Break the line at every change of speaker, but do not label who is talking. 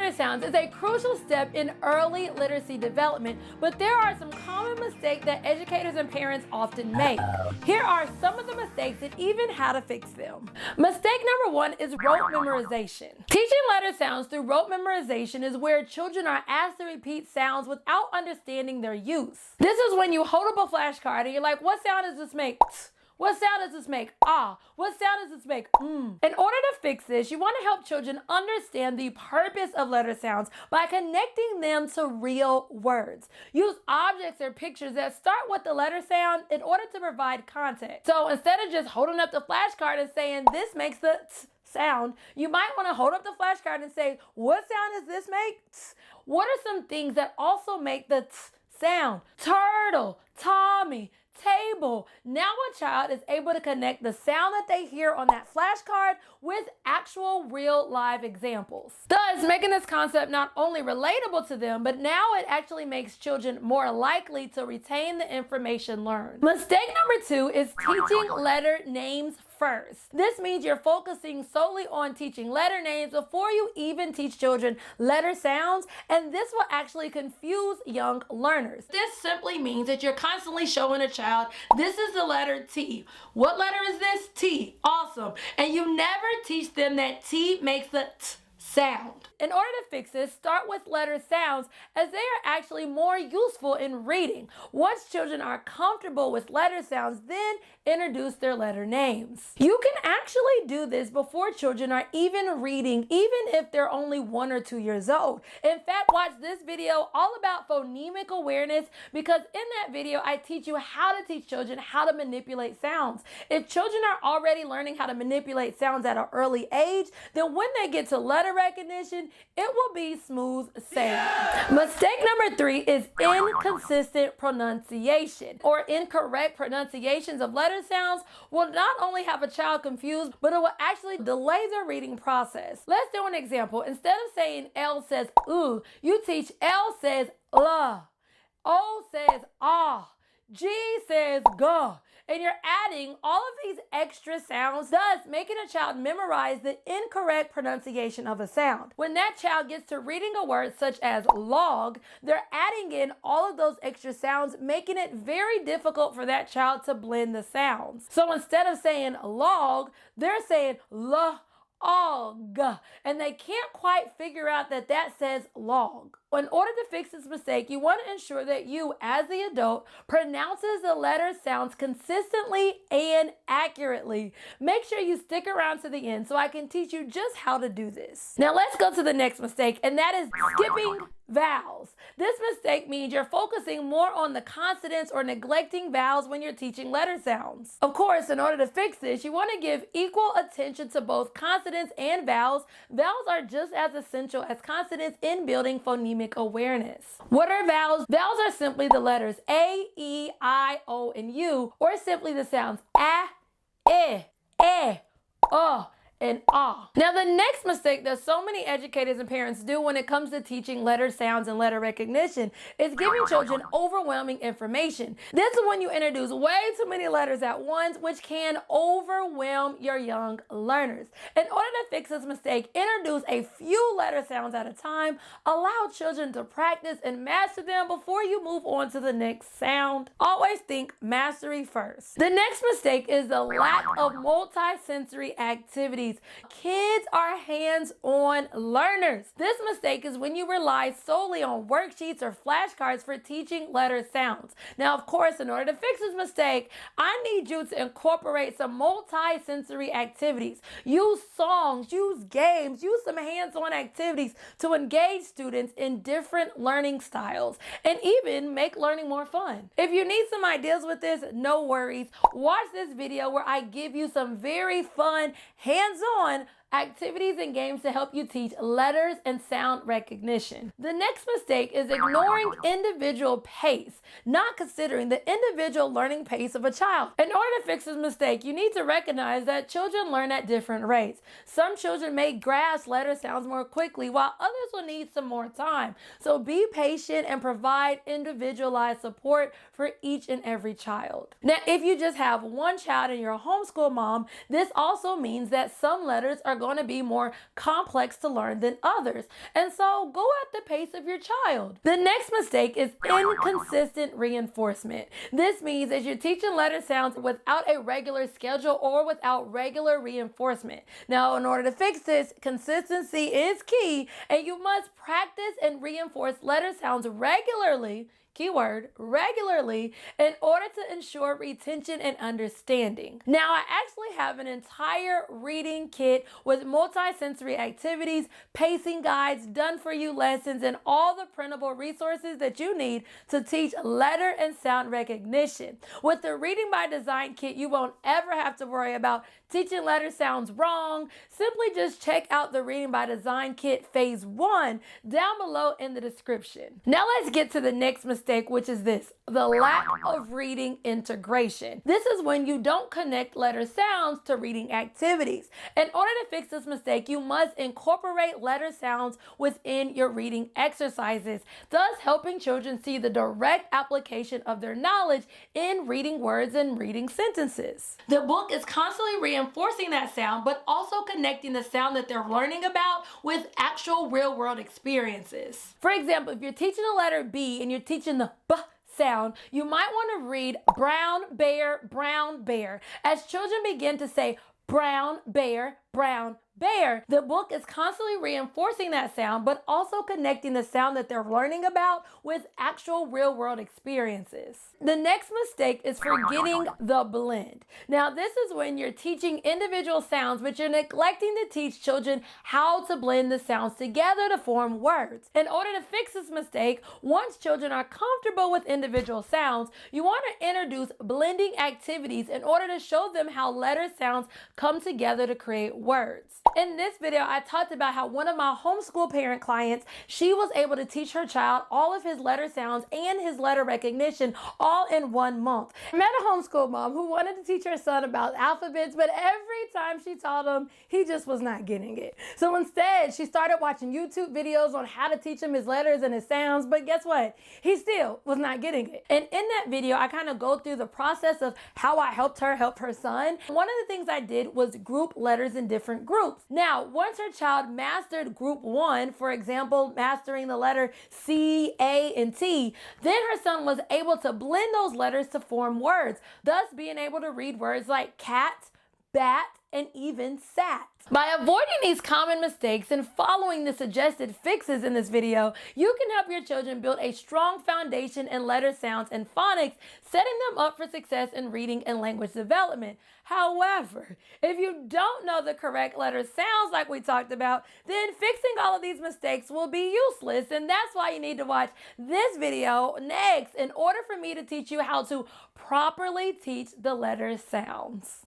letter sounds is a crucial step in early literacy development, but there are some common mistakes that educators and parents often make. Here are some of the mistakes and even how to fix them. Mistake number 1 is rote memorization. Teaching letter sounds through rote memorization is where children are asked to repeat sounds without understanding their use. This is when you hold up a flashcard and you're like, what sound does this make? What sound does this make? Ah. What sound does this make? Mm. In order to fix this, you want to help children understand the purpose of letter sounds by connecting them to real words. Use objects or pictures that start with the letter sound in order to provide context. So instead of just holding up the flashcard and saying, this makes the t sound, you might want to hold up the flashcard and say, what sound does this make? What are some things that also make the t sound? Turtle, Tommy, table. Now a child is able to connect the sound that they hear on that flashcard with actual real live examples. Thus, making this concept not only relatable to them, but now it actually makes children more likely to retain the information learned. Mistake number 2 is teaching letter names first. This means you're focusing solely on teaching letter names before you even teach children letter sounds, and this will actually confuse young learners. This simply means that you're constantly showing a child, this is the letter T. What letter is this? T. Awesome. And you never teach them that T makes the T sound. In order to fix this, start with letter sounds as they are actually more useful in reading. Once children are comfortable with letter sounds, then introduce their letter names. You can actually do this before children are even reading, even if they're only 1 or 2 years old. In fact, watch this video all about phonemic awareness, because in that video, I teach you how to teach children how to manipulate sounds. If children are already learning how to manipulate sounds at an early age, then when they get to letter recognition, it will be smooth sailing. Yeah. Mistake number 3 is inconsistent pronunciation, or incorrect pronunciations of letter sounds will not only have a child confused, but it will actually delay their reading process. Let's do an example. Instead of saying L says ooh, you teach L says la, O says ah, G says ga. And you're adding all of these extra sounds, thus making a child memorize the incorrect pronunciation of a sound. When that child gets to reading a word such as log, they're adding in all of those extra sounds, making it very difficult for that child to blend the sounds. So instead of saying log, they're saying log, and they can't quite figure out that that says log. In order to fix this mistake, you want to ensure that you, as the adult, pronounces the letter sounds consistently and accurately. Make sure you stick around to the end so I can teach you just how to do this. Now let's go to the next mistake, and that is skipping vowels. This mistake means you're focusing more on the consonants or neglecting vowels when you're teaching letter sounds. Of course, in order to fix this, you want to give equal attention to both consonants and vowels. Vowels are just as essential as consonants in building phonemic awareness. What are vowels? Vowels are simply the letters A, E, I, O, and U, or simply the sounds A, E, and ah. Now the next mistake that so many educators and parents do when it comes to teaching letter sounds and letter recognition is giving children overwhelming information. This is when you introduce way too many letters at once, which can overwhelm your young learners. In order to fix this mistake, introduce a few letter sounds at a time. Allow children to practice and master them before you move on to the next sound. Always think mastery first. The next mistake is the lack of multi-sensory activities. Kids are hands-on learners. This mistake is when you rely solely on worksheets or flashcards for teaching letter sounds. Now, of course, in order to fix this mistake, I need you to incorporate some multi-sensory activities. Use songs, use games, use some hands-on activities to engage students in different learning styles and even make learning more fun. If you need some ideas with this, no worries. Watch this video where I give you some very fun, hands-on activities and games to help you teach letters and sound recognition. The next mistake is ignoring individual pace, not considering the individual learning pace of a child. In order to fix this mistake, you need to recognize that children learn at different rates. Some children may grasp letter sounds more quickly, while others also need some more time. So be patient and provide individualized support for each and every child. Now, if you just have one child and you're a homeschool mom, this also means that some letters are going to be more complex to learn than others. And so go at the pace of your child. The next mistake is inconsistent reinforcement. This means that you're teaching letter sounds without a regular schedule or without regular reinforcement. Now, in order to fix this, consistency is key, and you must practice and reinforce letter sounds regularly, keyword, regularly, in order to ensure retention and understanding. Now, I actually have an entire reading kit with multi-sensory activities, pacing guides, done-for-you lessons, and all the printable resources that you need to teach letter and sound recognition. With the Reading by Design kit, you won't ever have to worry about teaching letter sounds wrong. Simply just check out the Reading by Design kit phase 1 down below in the description. Now let's get to the next mistake, which is this: the lack of reading integration. This is when you don't connect letter sounds to reading activities. In order to fix this mistake, you must incorporate letter sounds within your reading exercises, thus helping children see the direct application of their knowledge in reading words and reading sentences. The book is constantly reinforcing that sound, but also connecting the sound that they're learning about with actual real-world experiences. For example, if you're teaching a letter B and you're teaching the B sound, you might want to read brown bear, as children begin to say brown bear, brown bear. The book is constantly reinforcing that sound, but also connecting the sound that they're learning about with actual real-world experiences. The next mistake is forgetting the blend. Now, this is when you're teaching individual sounds, but you're neglecting to teach children how to blend the sounds together to form words. In order to fix this mistake, once children are comfortable with individual sounds, you want to introduce blending activities in order to show them how letter sounds come together to create words. In this video, I talked about how one of my homeschool parent clients, she was able to teach her child all of his letter sounds and his letter recognition all in 1 month. I met a homeschool mom who wanted to teach her son about alphabets, but every time she taught him, he just was not getting it. So instead, she started watching YouTube videos on how to teach him his letters and his sounds, but guess what? He still was not getting it. And in that video, I kind of go through the process of how I helped her help her son. One of the things I did was group letters in different groups. Now, once her child mastered group 1, for example, mastering the letter C, A, and T, then her son was able to blend those letters to form words, thus being able to read words like cat, bat, and even sat. By avoiding these common mistakes and following the suggested fixes in this video, you can help your children build a strong foundation in letter sounds and phonics, setting them up for success in reading and language development. However, if you don't know the correct letter sounds like we talked about, then fixing all of these mistakes will be useless, and that's why you need to watch this video next in order for me to teach you how to properly teach the letter sounds.